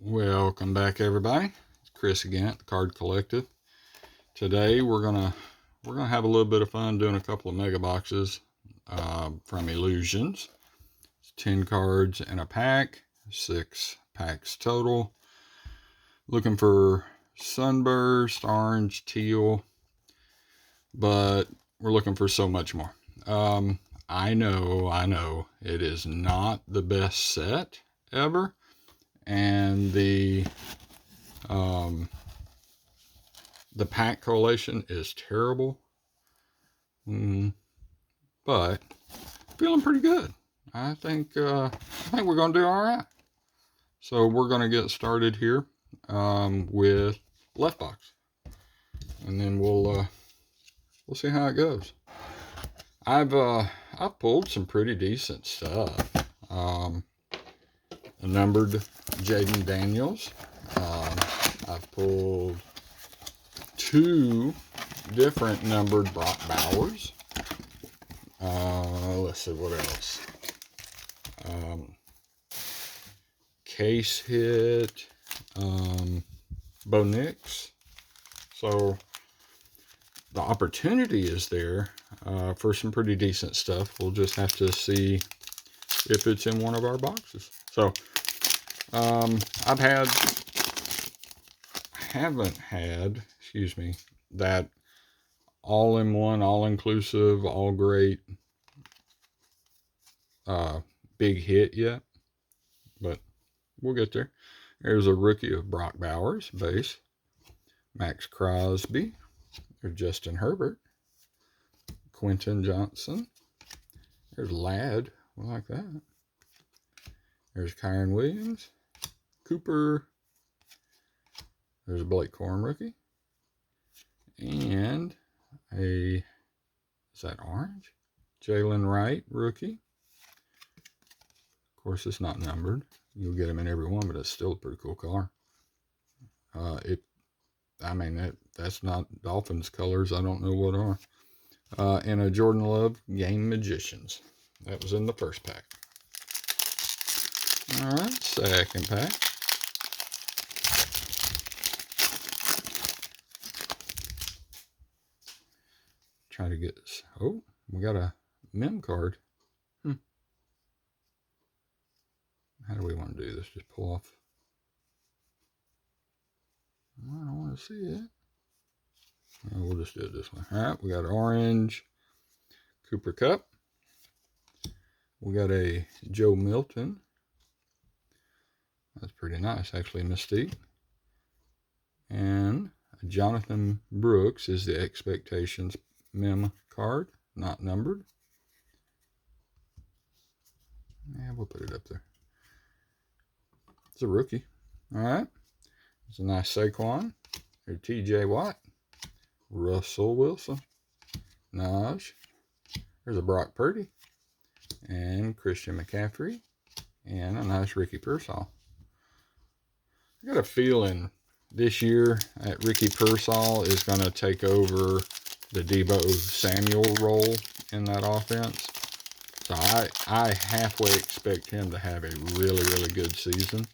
Welcome back, everybody. It's Chris again at the Card Collective. Today we're gonna have a little bit of fun doing a couple of mega boxes from Illusions. It's 10 cards in a pack, 6 packs total. Looking for sunburst, orange, teal, but we're looking for so much more. I know it is not the best set ever, and the pack collation is terrible, but feeling pretty good. I think we're gonna do all right. So we're gonna get started here with left box, and then we'll see how it goes. I've pulled some pretty decent stuff. A numbered Jaden Daniels. I've pulled 2 different numbered Brock Bowers. Let's see what else. Case hit Bo Nix. So the opportunity is there for some pretty decent stuff. We'll just have to see if it's in one of our boxes. So haven't had, that all-in-one, all-inclusive, all-great big hit yet, but we'll get there. There's a rookie of Brock Bowers, base. Max Crosby. There's Justin Herbert. Quentin Johnson. There's Ladd. We like that. There's Kyron Williams. Cooper. There's a Blake Corum rookie. And is that orange? Jalen Wright rookie. Of course, it's not numbered. You'll get them in every one, but it's still a pretty cool color. That's not Dolphins colors. I don't know what are. And a Jordan Love Game Magicians. That was in the first pack. All right, second pack. Try to get this. Oh, we got a mem card. How do we want to do this? Just pull off. I don't want to see it. We'll just do it this way. All right, we got orange Cooper Cup. We got a Joe Milton. That's pretty nice, actually, Mystique. And Jonathan Brooks is the Expectations mem card, not numbered. Yeah, we'll put it up there. It's a rookie. All right. It's a nice Saquon. There's TJ Watt. Russell Wilson. Najee. There's a Brock Purdy. And Christian McCaffrey. And a nice Ricky Pearsall. I got a feeling this year that Ricky Pearsall is going to take over the Deebo Samuel role in that offense. So I halfway expect him to have a really, really good season.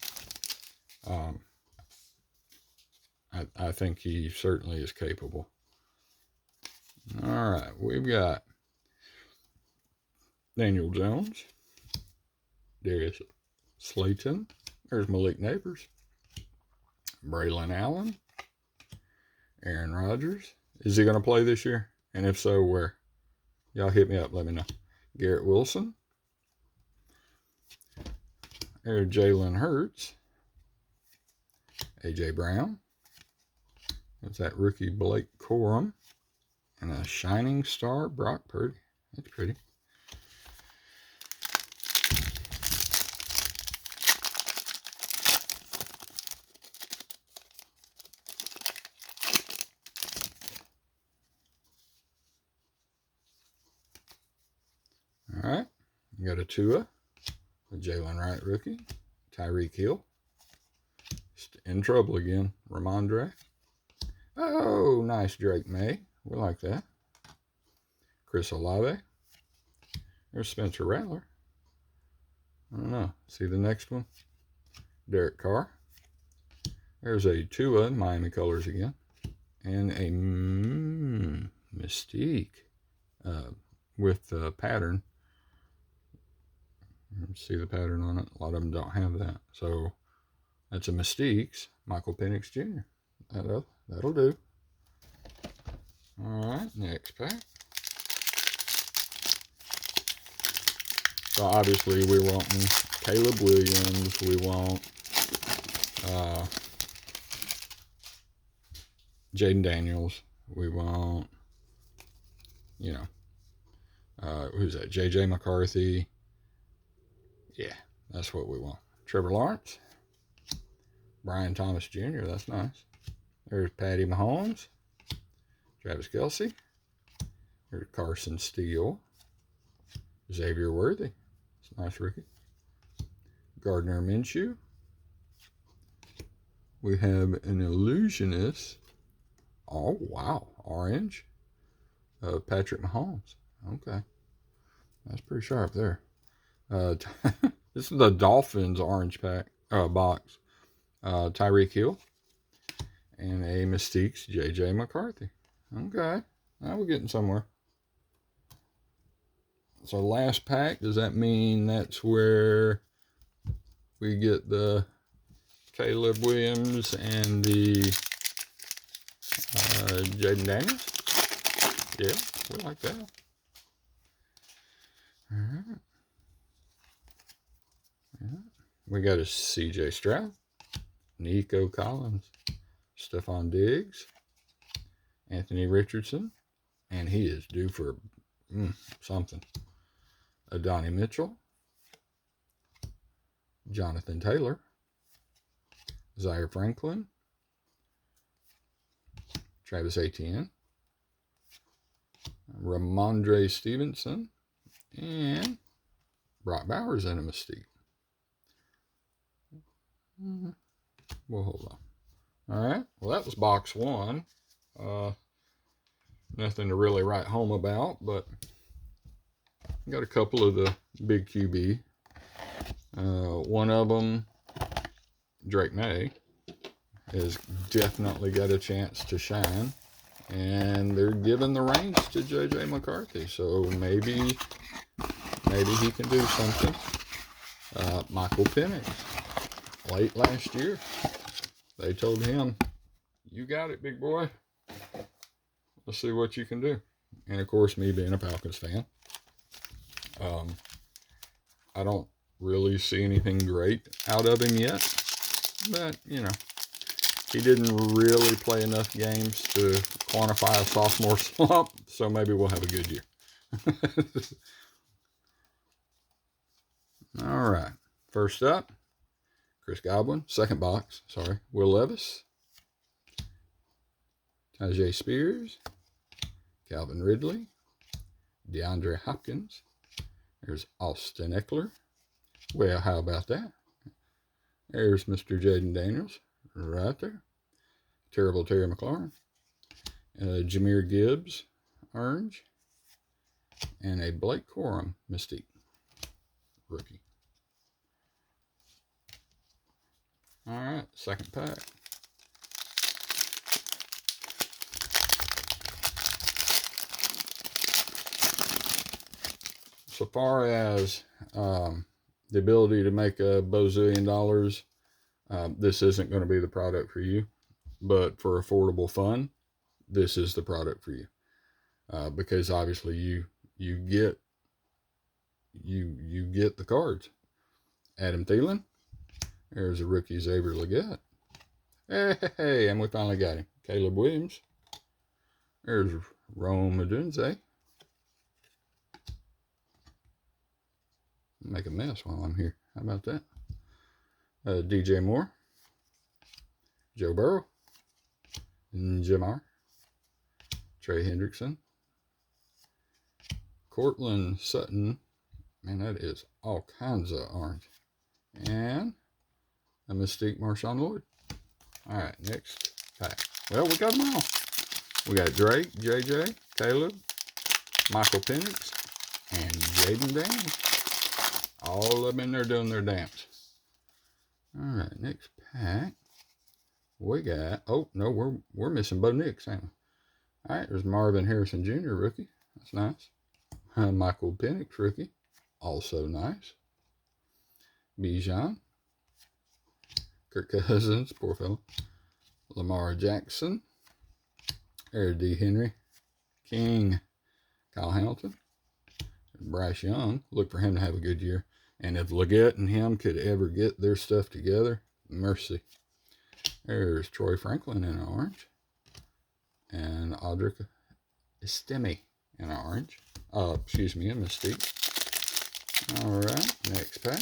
I think he certainly is capable. All right, we've got Daniel Jones, Darius Slayton, there's Malik Neighbors, Braylon Allen, Aaron Rodgers. Is he going to play this year? And if so, where? Y'all hit me up, let me know. Garrett Wilson, there's Jalen Hurts, A.J. Brown. There's that rookie Blake Corum. And a Shining Star Brock Purdy. That's pretty. All right. You got a Tua. A Jalen Wright rookie. Tyreek Hill. In trouble again. Ramondre. Oh, nice Drake May. We like that. Chris Olave. There's Spencer Rattler. I don't know. See the next one? Derek Carr. There's a Tua, Miami colors again. And a Mystique with the pattern. See the pattern on it? A lot of them don't have that. So that's a Mystique's Michael Penix Jr. That'll do. All right, next pack. So obviously we want Caleb Williams. We want Jaden Daniels. We want, you know, who's that? J.J. McCarthy. Yeah, that's what we want. Trevor Lawrence. Brian Thomas Jr. That's nice. There's Patty Mahomes. Travis Kelce. There's Carson Steele. Xavier Worthy. It's a nice rookie. Gardner Minshew. We have an Illusionist. Oh, wow. Orange. Patrick Mahomes. Okay. That's pretty sharp there. This is the Dolphins orange pack box. Tyreek Hill. And a Mystique's J.J. McCarthy. Okay. Now we're getting somewhere. So last pack, does that mean that's where we get the Caleb Williams and the Jaden Daniels? Yeah, we like that. All right. Yeah. We got a C.J. Stroud, Nico Collins, Stephon Diggs, Anthony Richardson, and he is due for something. Adonai Mitchell, Jonathan Taylor, Zaire Franklin, Travis Etienne, Ramondre Stevenson, and Brock Bowers and a Mystique. We'll hold on. All right. Well, that was box one. Nothing to really write home about, but got a couple of the big QB. One of them, Drake May, has definitely got a chance to shine. And they're giving the reins to J.J. McCarthy. So maybe he can do something. Michael Penix, late last year, they told him, you got it, big boy. Let's see what you can do. And of course, me being a Falcons fan, I don't really see anything great out of him yet. But, you know, he didn't really play enough games to quantify a sophomore slump, so maybe we'll have a good year. All right. First up, Chris Godwin. Second box, sorry. Will Levis. Tajay Spears. Calvin Ridley. DeAndre Hopkins. There's Austin Eckler. Well, how about that? There's Mr. Jaden Daniels right there. Terrible Terry McLaurin. Jahmyr Gibbs, orange. And a Blake Corum, Mystique, rookie. All right, second pack. So far as the ability to make a bazillion dollars, this isn't going to be the product for you. But for affordable fun, this is the product for you. Because obviously you get the cards. Adam Thielen. There's a rookie Xavier Legette. Hey, and we finally got him. Caleb Williams. There's Rome Odunze. Make a mess while I'm here. How about that? DJ Moore. Joe Burrow. Jamar. Trey Hendrickson. Cortland Sutton. Man, that is all kinds of orange. And a Mystique Marshawn Lloyd. All right, next pack. Well, we got them all. We got Drake, JJ, Caleb, Michael Penix, and Jaden Daniels. All of them in there doing their dance. All right, next pack. We got, oh, no, we're missing Bo Nix, ain't we? All right, there's Marvin Harrison Jr., rookie. That's nice. Michael Penix, rookie. Also nice. Bijan. Kirk Cousins, poor fellow. Lamar Jackson. There's D. Henry. King. Kyle Hamilton. Bryce Young. Look for him to have a good year. And if Leggett and him could ever get their stuff together, mercy. There's Troy Franklin in orange. And Audric Estime in orange. Excuse me, in Mystique. All right, next pack.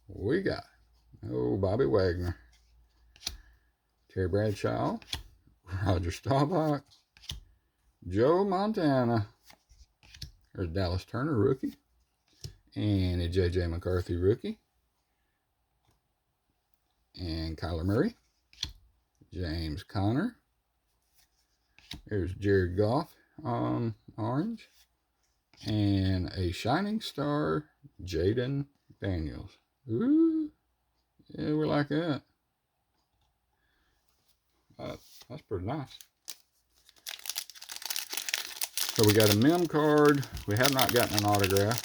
We got, Bobby Wagner, Terry Bradshaw, Roger Staubach, Joe Montana. There's Dallas Turner, rookie. And a J.J. McCarthy, rookie. And Kyler Murray. James Conner. There's Jared Goff, orange. And a Shining Star, Jaden Daniels. Ooh, yeah, we like that. That's pretty nice. So we got a mem card. We have not gotten an autograph.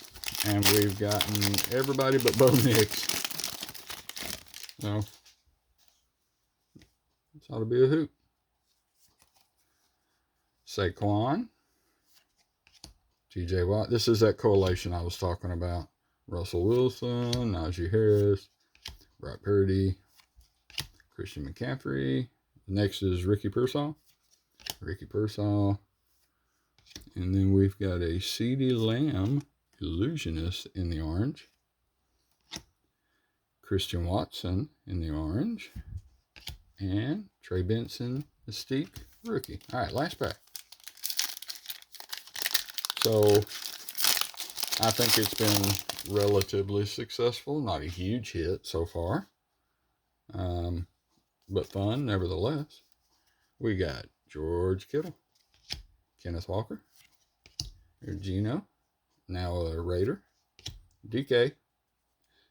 And we've gotten everybody but Bo Nix. So, this ought to be a hoot. Saquon. TJ Watt. This is that coalition I was talking about. Russell Wilson, Najee Harris, Brock Purdy, Christian McCaffrey. Next is Ricky Pearsall. And then we've got a CeeDee Lamb Illusionist in the orange. Christian Watson in the orange. And Trey Benson Mystique rookie. All right, last pack. So I think it's been relatively successful. Not a huge hit so far. But fun nevertheless. We got George Kittle, Kenneth Walker, Gino, now a Raider, DK.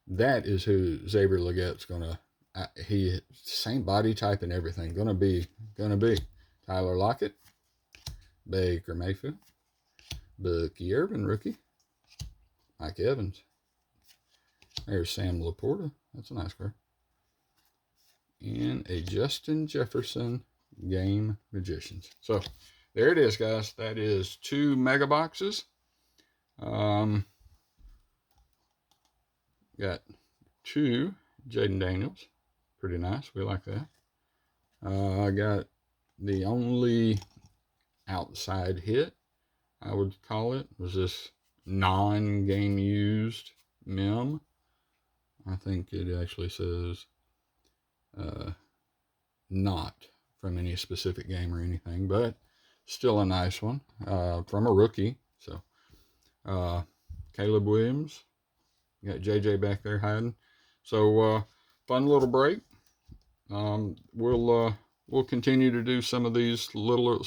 That is who Xavier Leggett's gonna. He same body type and everything. Gonna be Tyler Lockett, Baker Mayfield, Bucky Irvin rookie, Mike Evans. There's Sam Laporta. That's a nice card. And a Justin Jefferson Game Magicians. So there it is, guys. That is 2 mega boxes. Got 2 Jaden Daniels. Pretty nice. We like that. I got the only outside hit, I would call it, was this non-game used mem. I think it actually says not from any specific game or anything, but still a nice one from a rookie. So Caleb Williams, you got JJ back there hiding. So fun little break. We'll continue to do some of these smaller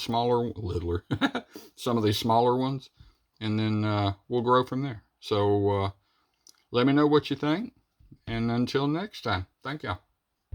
some of these smaller ones, and then we'll grow from there. So let me know what you think, and until next time, thank y'all.